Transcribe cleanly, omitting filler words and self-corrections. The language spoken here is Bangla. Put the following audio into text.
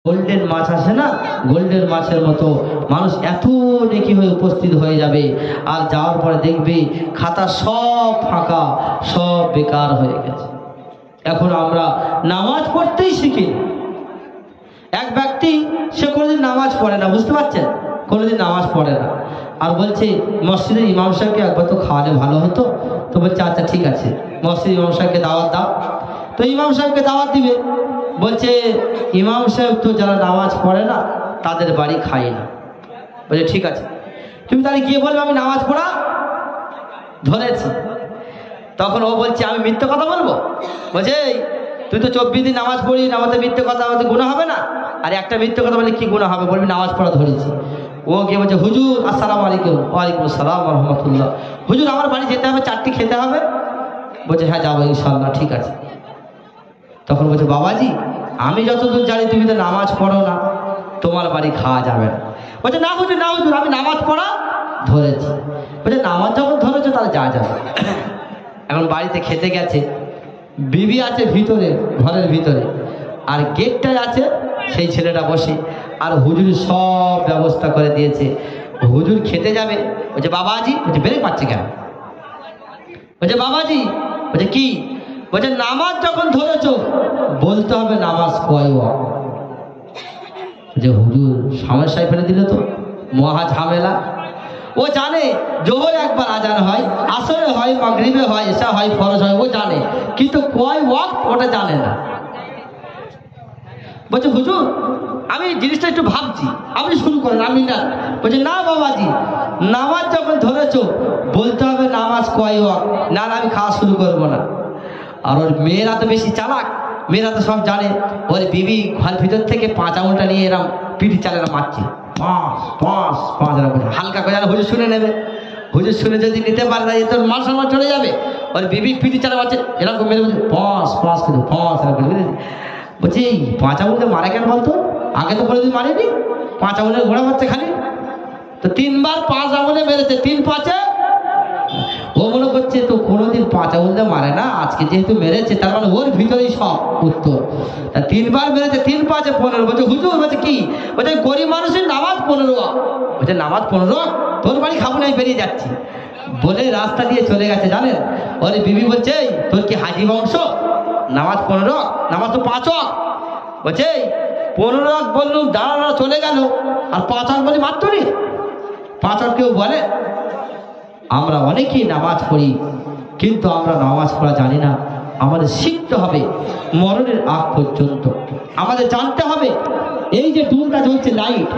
গোল্ডেন মাছ আসে না, গোল্ডেন মাছের মতো মানুষ এত নেকি হয়ে উপস্থিত হয়ে যাবে। আর যাওয়ার পরে দেখবে খাতা সব ফাঁকা, সব বেকার হয়ে গেছে। এখন আমরা নামাজ পড়তেই শিখি। এক ব্যক্তি সে কোনোদিন নামাজ পড়ে না, বুঝতে পারছেন, কোনোদিন নামাজ পড়ে না, আর বলছে মসজিদের ইমাম সাহেবকে একবার তো খাওয়ালে ভালো হতো। তো বলছে আচ্ছা ঠিক আছে, মসজিদ ইমাম সাহেবকে দাওয়াত দাও। তো ইমাম সাহেবকে দাওয়াত দিবে, বলছে ইমাম সাহেব তো যারা নামাজ পড়ে না তাদের বাড়ি খাই না। বলছে ঠিক আছে, তুমি তাহলে গিয়ে বলবে আমি নামাজ পড়া ধরেছি। তখন ও বলছে আমি মিথ্যে কথা বলবো? বলছে তুই তো 24 দিন নামাজ পড়ি, নামাজে মিথ্যে কথা বলতে গুনাহ হবে না? আর একটা মিথ্যে কথা বলে কি গুনাহ হবে? বলবি নামাজ পড়া ধরেছি। ও গিয়ে বলছে হুজুর আসসালামু আলাইকুম। ওয়ালাইকুম আসসালাম ওয়া রাহমাতুল্লাহ। হুজুর আমার বাড়ি যেতে হবে, 4টি খেতে হবে। বলছে হ্যাঁ যাবো ইনশাআল্লাহ, ঠিক আছে। তখন বলছে বাবাজি আমি যতদূর জানি তুমি তো নামাজ পড়ো না, তোমার বাড়ি খাওয়া যাবে না। বলছে না হুজুর না হুজুর, আমি নামাজ পড়া ধরেছি। বলছে নামাজ যখন ধরেছো তাহলে যা যাবে। এখন বাড়িতে খেতে গেছে, বিবি আছে ভিতরে, ঘরের ভিতরে, আর গেটটায় আছে সেই ছেলেটা বসে, আর হুজুর সব ব্যবস্থা করে দিয়েছে। হুজুর খেতে যাবে, বলছে বাবাজি, বলছে ব্রেক পাচ্ছে কেন? বলছে বাবাজি, বলছে কি? বলছে নামাজ যখন ধরেছো বলতে হবে নামাজ কয় ওয়াক্ত। যে হুজুর সমস্যায় ফেলে দিল তো, মহা ঝামেলা। ও জানে জোহর একবার আজান হয়, আসরে হয়, মাগরিবে হয়, এশা হয়, ফরজ হয়, ও জানে, কিন্তু কয় ওয়াক্ত ওটা জানে না। বলছে হুজুর আমি জিনিসটা একটু ভাবছি, আপনি শুরু করেন, আমি না। বলছে না বাবাজি, নামাজ যখন ধরেছো বলতে হবে নামাজ কয় ওয়াক্ত, না আমি খাওয়া শুরু করবো না। আর ওর মেয়েরা তো বেশি চালাক, মেয়েরা তো সব জানে। ওর বিবি ঘর ভিতর থেকে 5 আঙুলটা নিয়ে এরম পিঠি চালেরা মারছে, 5 5 5 এরকম হালকা করে, হুজুর শুনে নেবে। হুজুর শুনে যদি নিতে পারে না তোর মান সম্মান চলে যাবে। ওর বিবি পিঠি চালা মারছে এরকম মেরে, বলছে 5 5 করে 5 এরকম করে। বলছে এই 5 আঙুলে মারে কেন বলতো? আগে তো কোনোদিন মারেনি, 5 আঙুলের ঘোড়া মারছে খালি। তো 3 বার 5 আঙুলে মেরেছে, 3 5-এ। ও মনে করছে তো কোনোদিন 5 আঙুলে মারে না, আজকে যেহেতু মেরেছে তার মানে ওর ভিতরেই সব উত্তর। তা 3 বার মেরেছে, 3 5-এ 15। বলছে হুজুর, বলছে কি? বলছে গরিব মানুষের নামাজ 15 ওয়াক্ত। বলছে নামাজ 15 ওয়াক্ত? তোর বাড়ি খাবো না, বেরিয়ে যাচ্ছি বলে রাস্তা দিয়ে চলে গেছে। জানেন ওর বিবি বলছে তোর কি হাজি বংশ? নামাজ 15 ওয়াক্ত, নামাজ তো 5 ওয়াক্ত। বলছে 15 ওয়াক্ত বললুম, দাঁড়া চলে গেল, আর 5 ওয়াক্ত বলি মাত্র নি। 5 ওয়াক্ত কেউ বলে? আমরা অনেকেই নামাজ পড়ি, কিন্তু আমরা নামাজ পড়া জানি না। আমাদের শিখতে হবে মরণের আগ পর্যন্ত। আমাদের জানতে হবে এই যে ডুমটা জ্বলছে লাইট,